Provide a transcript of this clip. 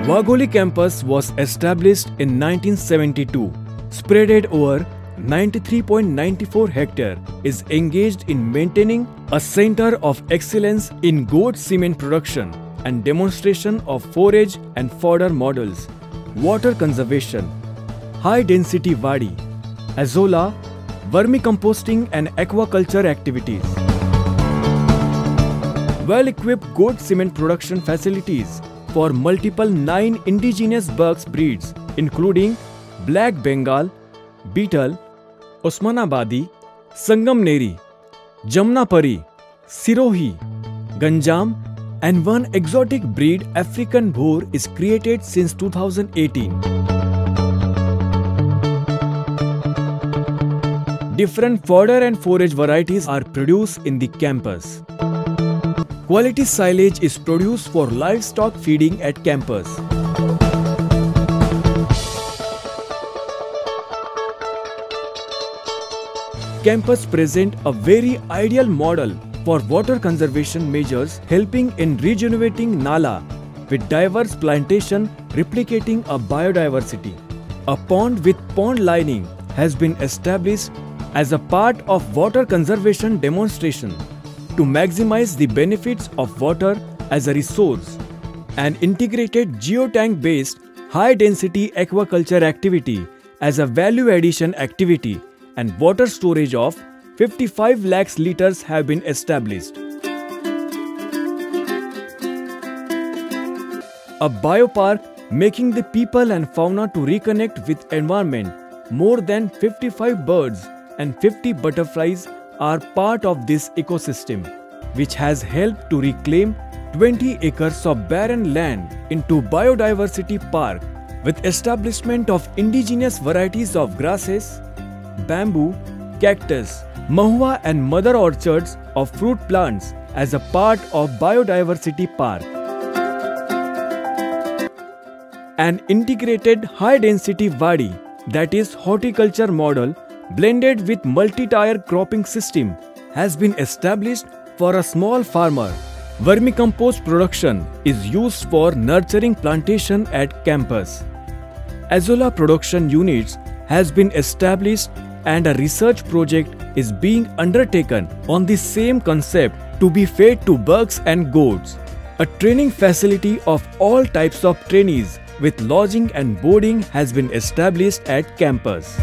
Wagholi campus was established in 1972, spread over 93.94 hectare, is engaged in maintaining a center of excellence in goat cement production and demonstration of forage and fodder models, water conservation, high density wadi, azolla, vermicomposting and aquaculture activities. Well-equipped goat cement production facilities for multiple 9 indigenous Bucks breeds including Black Bengal, Beetle, Osmanabadi, Sangamneri, Jamnapari, Sirohi, Ganjam and one exotic breed African Boer is created since 2018. Different fodder and forage varieties are produced in the campus. Quality silage is produced for livestock feeding at campus. Campus present a very ideal model for water conservation measures, helping in regenerating Nala with diverse plantation replicating a biodiversity. A pond with pond lining has been established as a part of water conservation demonstration to maximize the benefits of water as a resource. An integrated geotank-based high-density aquaculture activity as a value-addition activity and water storage of 55 lakhs liters have been established. A biopark making the people and fauna to reconnect with environment. More than 55 birds and 50 butterflies are part of this ecosystem, which has helped to reclaim 20 acres of barren land into biodiversity park with establishment of indigenous varieties of grasses, bamboo, cactus, mahua and mother orchards of fruit plants as a part of biodiversity park. An integrated high-density wadi, that is horticulture model, blended with multi-tier cropping system has been established for a small farmer. Vermicompost production is used for nurturing plantation at campus. Azolla production units has been established and a research project is being undertaken on the same concept to be fed to bucks and goats. A training facility of all types of trainees with lodging and boarding has been established at campus.